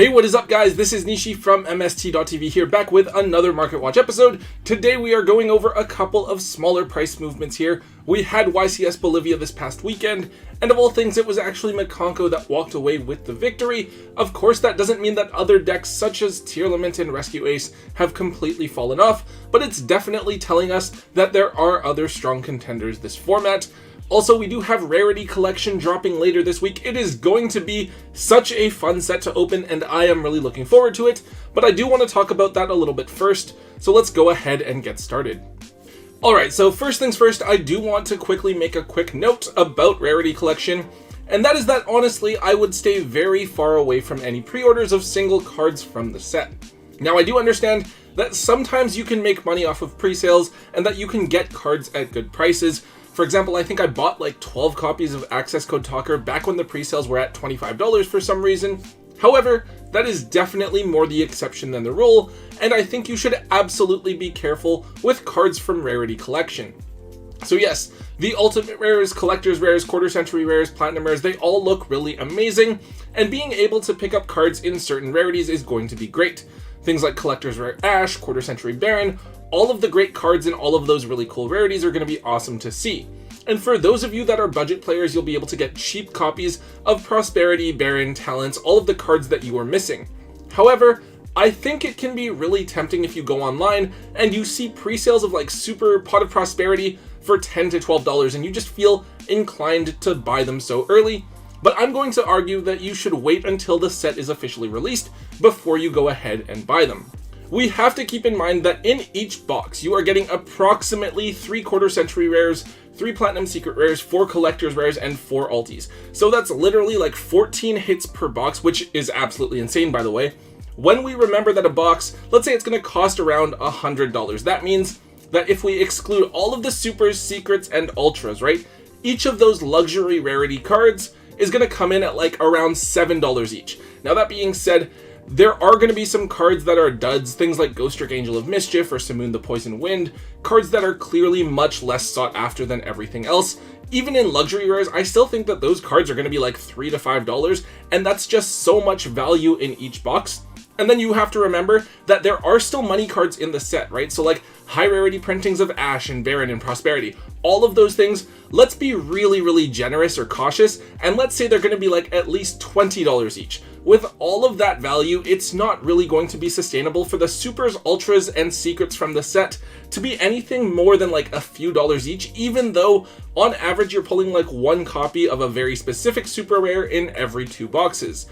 Hey, what is up guys? This is Nishi from MST.TV here, back with another Market Watch episode. Today we are going over a couple of smaller price movements here. We had YCS Bolivia this past weekend, and of all things it was actually Makonko that walked away with the victory. Of course that doesn't mean that other decks such as Tearlament and Rescue Ace have completely fallen off, but it's definitely telling us that there are other strong contenders this format. Also, we do have Rarity Collection dropping later this week. It is going to be such a fun set to open, and I am really looking forward to it, but I do want to talk about that a little bit first, so let's go ahead and get started. Alright, so first things first, I do want to quickly make a quick note about Rarity Collection, and that is that honestly, I would stay very far away from any pre-orders of single cards from the set. Now, I do understand that sometimes you can make money off of pre-sales, and that you can get cards at good prices. For example, I think I bought like 12 copies of Access Code Talker back when the pre-sales were at $25 for some reason. However, that is definitely more the exception than the rule, and I think you should absolutely be careful with cards from Rarity Collection. So yes, the Ultimate Rares, Collector's Rares, Quarter Century Rares, Platinum Rares, they all look really amazing, and being able to pick up cards in certain rarities is going to be great. Things like Collector's Rare Ash, Quarter Century Baron, all of the great cards in all of those really cool rarities are going to be awesome to see. And for those of you that are budget players, you'll be able to get cheap copies of Prosperity, Baron, Talents, all of the cards that you are missing. However, I think it can be really tempting if you go online and you see pre-sales of like Super Pot of Prosperity for $10 to $12 and you just feel inclined to buy them so early. But I'm going to argue that you should wait until the set is officially released before you go ahead and buy them. We have to keep in mind that in each box, you are getting approximately 3 Quarter Century Rares, 3 Platinum Secret Rares, 4 Collector's Rares, and 4 Altis. So that's literally like 14 hits per box, which is absolutely insane, by the way. When we remember that a box, let's say it's going to cost around $100, that means that if we exclude all of the Supers, Secrets, and Ultras, right, each of those luxury rarity cards is going to come in at like around $7 each. Now that being said, there are going to be some cards that are duds, things like Ghostrick Angel of Mischief or Simoon the Poison Wind, cards that are clearly much less sought after than everything else. Even in luxury rares, I still think that those cards are going to be like $3 to $5, and that's just so much value in each box. And then you have to remember that there are still money cards in the set, right? So like high rarity printings of Ash and Baron and Prosperity, all of those things, let's be really generous or cautious, and let's say they're going to be like at least $20 each. With all of that value, it's not really going to be sustainable for the Supers, Ultras, and Secrets from the set to be anything more than like a few dollars each, even though on average you're pulling like 1 copy of a very specific super rare in every 2 boxes.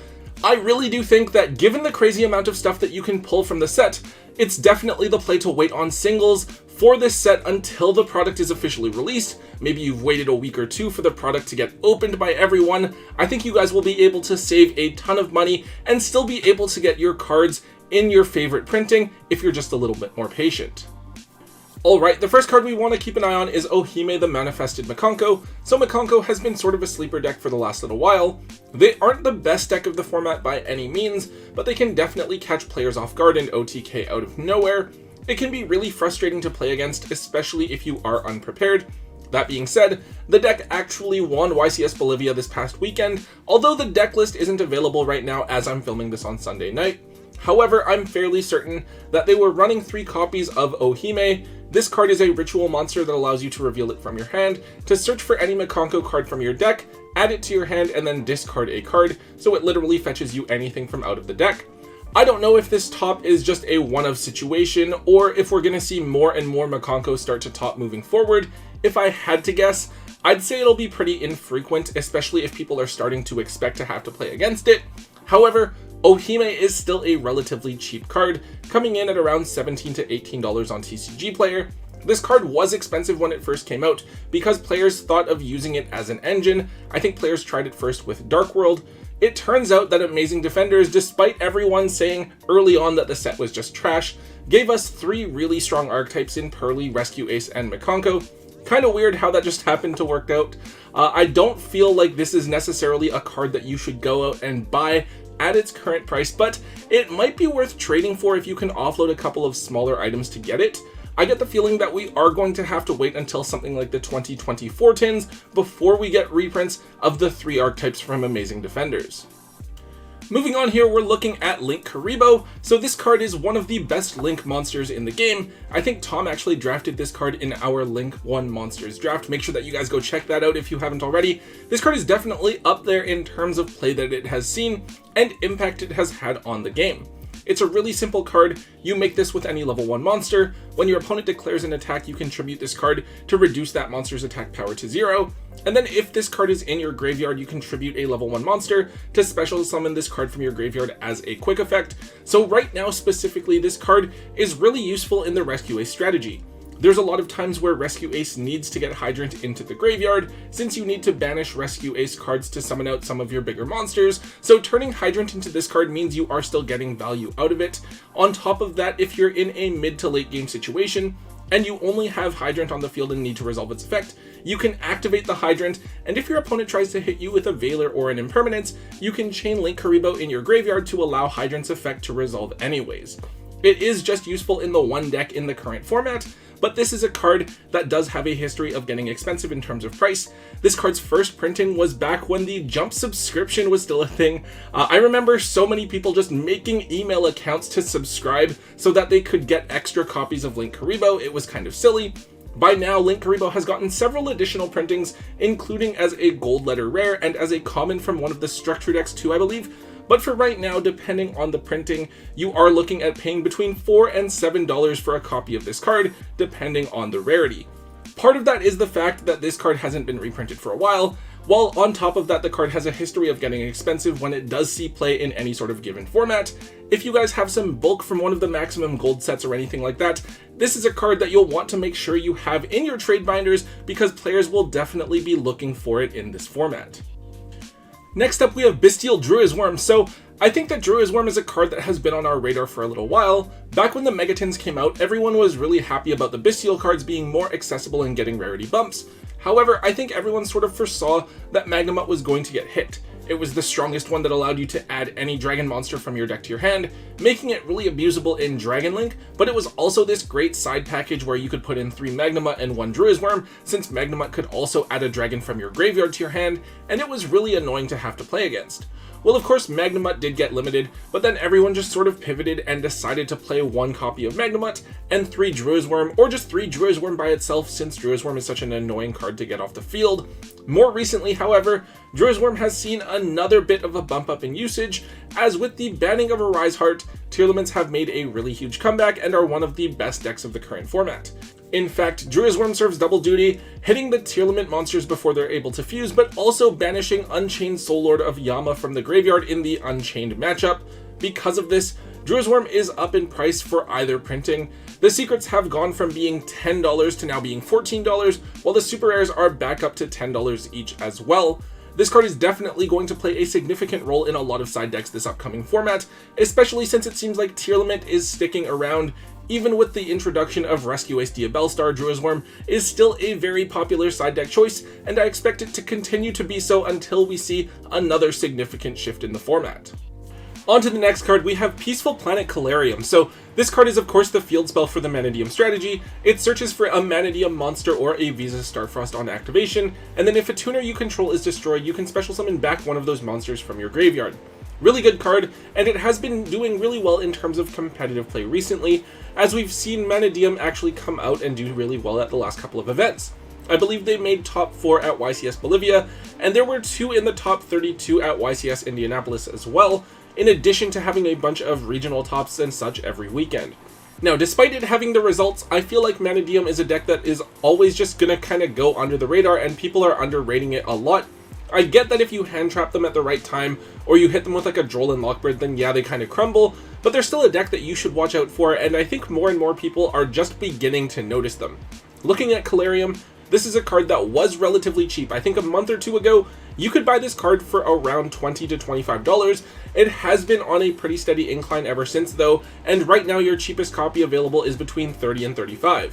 I really do think that given the crazy amount of stuff that you can pull from the set, it's definitely the play to wait on singles for this set until the product is officially released. Maybe you've waited a week or 2 for the product to get opened by everyone. I think you guys will be able to save a ton of money and still be able to get your cards in your favorite printing if you're just a little bit more patient. Alright, the first card we want to keep an eye on is Oime the Manifested Makonko. So Makonko has been sort of a sleeper deck for the last little while. They aren't the best deck of the format by any means, but they can definitely catch players off guard and OTK out of nowhere. It can be really frustrating to play against, especially if you are unprepared. That being said, the deck actually won YCS Bolivia this past weekend, although the deck list isn't available right now as I'm filming this on Sunday night. However, I'm fairly certain that they were running 3 copies of Oime. This card is a ritual monster that allows you to reveal it from your hand, to search for any Makonko card from your deck, add it to your hand, and then discard a card, so it literally fetches you anything from out of the deck. I don't know if this top is just a one-of situation, or if we're going to see more and more Makonko start to top moving forward. If I had to guess, I'd say it'll be pretty infrequent, especially if people are starting to expect to have to play against it. However, Oime is still a relatively cheap card, coming in at around $17 to $18 on TCG Player. This card was expensive when it first came out because players thought of using it as an engine. I think players tried it first with Dark World. It turns out that Amazing Defenders, despite everyone saying early on that the set was just trash, gave us 3 really strong archetypes in Pearly, Rescue Ace, and Makonko. Kind of weird how that just happened to work out. I don't feel like this is necessarily a card that you should go out and buy at its current price, but it might be worth trading for if you can offload a couple of smaller items to get it. I get the feeling that we are going to have to wait until something like the 2024 tins before we get reprints of the 3 archetypes from Amazing Defenders. Moving on here, we're looking at Link Karibo. So this card is one of the best Link monsters in the game. I think Tom actually drafted this card in our Link 1 Monsters draft. Make sure that you guys go check that out if you haven't already. This card is definitely up there in terms of play that it has seen and impact it has had on the game. It's a really simple card. You make this with any level 1 monster. When your opponent declares an attack, you contribute this card to reduce that monster's attack power to 0. And then if this card is in your graveyard, you contribute a level 1 monster to special summon this card from your graveyard as a quick effect. So right now specifically, this card is really useful in the Rescue Ace strategy. There's a lot of times where Rescue Ace needs to get Hydrant into the graveyard, since you need to banish Rescue Ace cards to summon out some of your bigger monsters, so turning Hydrant into this card means you are still getting value out of it. On top of that, if you're in a mid to late game situation, and you only have Hydrant on the field and need to resolve its effect, you can activate the Hydrant, and if your opponent tries to hit you with a Veiler or an Impermanence, you can chain Link Karibo in your graveyard to allow Hydrant's effect to resolve anyways. It is just useful in the one deck in the current format, but this is a card that does have a history of getting expensive in terms of price. This card's first printing was back when the Jump subscription was still a thing. I remember so many people just making email accounts to subscribe so that they could get extra copies of Link Karibo. It was kind of silly. By now, Link Karibo has gotten several additional printings, including as a gold letter rare and as a common from one of the structure decks too, I believe. But for right now, depending on the printing, you are looking at paying between $4 and $7 for a copy of this card, depending on the rarity. Part of that is the fact that this card hasn't been reprinted for a while, while on top of that, the card has a history of getting expensive when it does see play in any sort of given format. If you guys have some bulk from one of the maximum gold sets or anything like that, this is a card that you'll want to make sure you have in your trade binders, because players will definitely be looking for it in this format. Next up, we have Bisal Drworm. So I think that Drworm is a card that has been on our radar for a little while. Back when the Megatins came out, everyone was really happy about the Bisal cards being more accessible and getting rarity bumps. However, I think everyone sort of foresaw that Magnemite was going to get hit. It was the strongest one that allowed you to add any dragon monster from your deck to your hand, making it really abusable in Dragon Link, but it was also this great side package where you could put in 3 Magnemite and 1 Drworm, since Magnemite could also add a dragon from your graveyard to your hand, and it was really annoying to have to play against. Well, of course, Magnemite did get limited, but then everyone just sort of pivoted and decided to play 1 copy of Magnemite and 3 Drworm, or just 3 Drworm by itself, since Drworm is such an annoying card to get off the field. More recently, however, Drworm has seen another bit of a bump up in usage, as with the banning of Arise Heart, Tearlaments have made a really huge comeback and are one of the best decks of the current format. In fact, Drworm serves double duty, hitting the Tearlament monsters before they're able to fuse, but also banishing Unchained Soul Lord of Yama from the graveyard in the Unchained matchup. Because of this, Drworm is up in price for either printing. The secrets have gone from being $10 to now being $14, while the super rares are back up to $10 each as well. This card is definitely going to play a significant role in a lot of side decks this upcoming format, especially since it seems like Tearlament is sticking around. Even with the introduction of Rescue Ace Diabellstar, Drworm is still a very popular side deck choice, and I expect it to continue to be so until we see another significant shift in the format. On to the next card, we have Peaceful Planet Karium. So this card is of course the field spell for the Manadium strategy. It searches for a Manadium monster or a Visa Starfrost on activation, and then if a tuner you control is destroyed, you can special summon back one of those monsters from your graveyard. Really good card, and it has been doing really well in terms of competitive play recently, as we've seen Manadium actually come out and do really well at the last couple of events. I believe they made top 4 at YCS Bolivia, and there were 2 in the top 32 at YCS Indianapolis as well, in addition to having a bunch of regional tops and such every weekend. Now, despite it having the results, I feel like Manadium is a deck that is always just gonna kind of go under the radar, and people are underrating it a lot. I get that if you hand trap them at the right time, or you hit them with like a Droll and Lockbird, then yeah, they kind of crumble, but they're still a deck that you should watch out for, and I think more and more people are just beginning to notice them. Looking at Karium, this is a card that was relatively cheap. I think a month or 2 ago, you could buy this card for around $20 to $25. It has been on a pretty steady incline ever since though, and right now your cheapest copy available is between $30 and $35.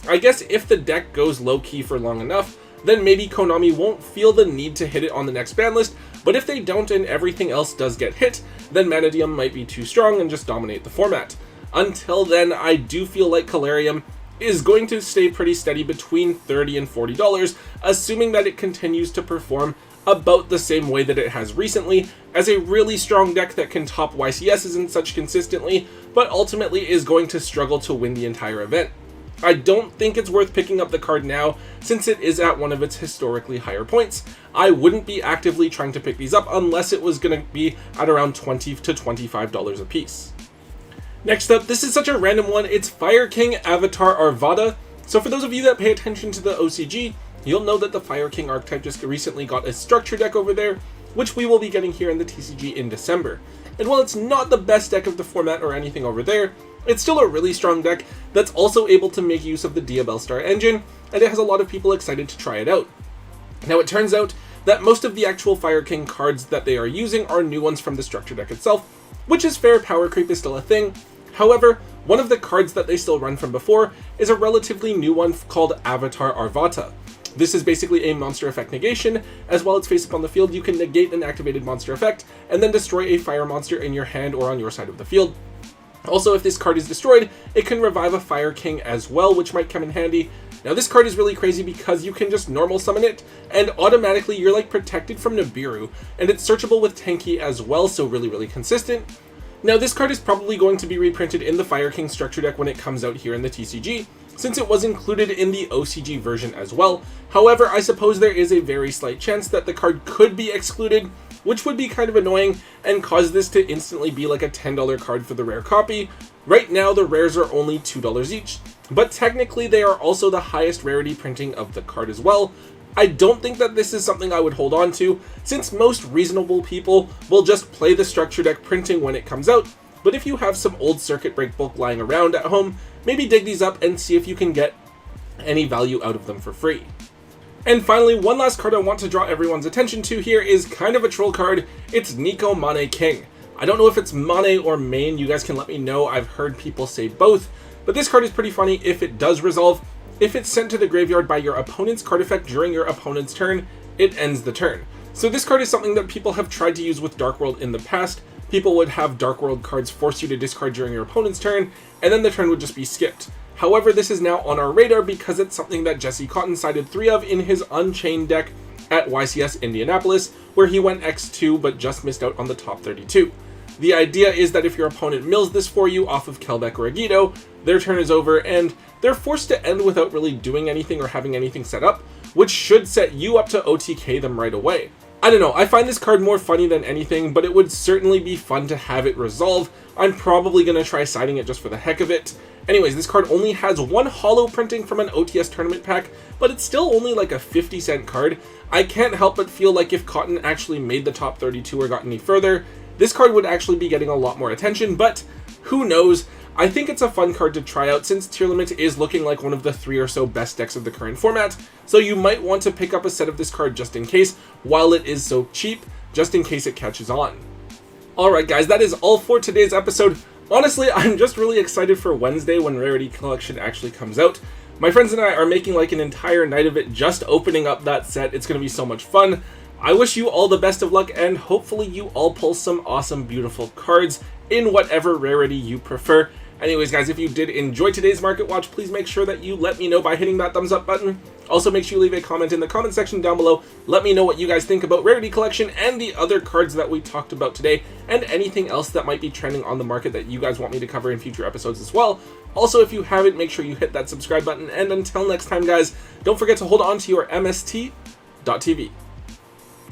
I guess if the deck goes low-key for long enough, then maybe Konami won't feel the need to hit it on the next ban list, but if they don't and everything else does get hit, then Manadium might be too strong and just dominate the format. Until then, I do feel like Karium is going to stay pretty steady between $30 and $40, assuming that it continues to perform about the same way that it has recently, as a really strong deck that can top YCSs and such consistently, but ultimately is going to struggle to win the entire event. I don't think it's worth picking up the card now, since it is at one of its historically higher points. I wouldn't be actively trying to pick these up unless it was going to be at around $20 to $25 a piece. Next up, this is such a random one, it's Fire King Avatar Arvada. So for those of you that pay attention to the OCG, you'll know that the Fire King archetype just recently got a structure deck over there, which we will be getting here in the TCG in December. And while it's not the best deck of the format or anything over there, it's still a really strong deck that's also able to make use of the Diabell Star engine, and it has a lot of people excited to try it out. Now it turns out that most of the actual Fire King cards that they are using are new ones from the structure deck itself, which is fair, power creep is still a thing. However, one of the cards that they still run from before is a relatively new one called Avatar Arvata. This is basically a monster effect negation. As while it's face up on the field, you can negate an activated monster effect and then destroy a fire monster in your hand or on your side of the field. Also, if this card is destroyed, it can revive a Fire King as well, which might come in handy. Now this card is really crazy because you can just normal summon it, and automatically you're like protected from Nibiru, and it's searchable with Tenki as well, so really consistent. Now this card is probably going to be reprinted in the Fire King structure deck when it comes out here in the TCG, since it was included in the OCG version as well. However, I suppose there is a very slight chance that the card could be excluded, which would be kind of annoying and cause this to instantly be like a $10 card for the rare copy. Right now the rares are only $2 each, but technically they are also the highest rarity printing of the card as well. I don't think that this is something I would hold on to, since most reasonable people will just play the structure deck printing when it comes out, but if you have some old circuit break bulk lying around at home, maybe dig these up and see if you can get any value out of them for free. And finally, one last card I want to draw everyone's attention to here is kind of a troll card. It's Nico Mane King. I don't know if it's Mane or Main, you guys can let me know, I've heard people say both, but this card is pretty funny if it does resolve. If it's sent to the graveyard by your opponent's card effect during your opponent's turn, it ends the turn. So this card is something that people have tried to use with Dark World in the past. People would have Dark World cards force you to discard during your opponent's turn, and then the turn would just be skipped. However, this is now on our radar because it's something that Jesse Cotton sided 3 of in his Unchained deck at YCS Indianapolis, where he went X2 but just missed out on the top 32. The idea is that if your opponent mills this for you off of Kelbeck or Agido, their turn is over and they're forced to end without really doing anything or having anything set up, which should set you up to OTK them right away. I don't know, I find this card more funny than anything, but it would certainly be fun to have it resolve. I'm probably going to try siding it just for the heck of it. Anyways, this card only has one holo printing from an OTS tournament pack, but it's still only like a 50-cent card. I can't help but feel like if Cotton actually made the top 32 or got any further, this card would actually be getting a lot more attention, but who knows? I think it's a fun card to try out since Tier Limit is looking like one of the 3 or so best decks of the current format, so you might want to pick up a set of this card just in case, while it is so cheap, just in case it catches on. Alright guys, that is all for today's episode. Honestly, I'm just really excited for Wednesday when Rarity Collection actually comes out. My friends and I are making like an entire night of it just opening up that set. It's going to be so much fun. I wish you all the best of luck, and hopefully you all pull some awesome, beautiful cards in whatever rarity you prefer. Anyways, guys, if you did enjoy today's Market Watch, please make sure that you let me know by hitting that thumbs up button. Also, make sure you leave a comment in the comment section down below. Let me know what you guys think about Rarity Collection and the other cards that we talked about today, and anything else that might be trending on the market that you guys want me to cover in future episodes as well. Also, if you haven't, make sure you hit that subscribe button, and until next time, guys, don't forget to hold on to your MST.TV.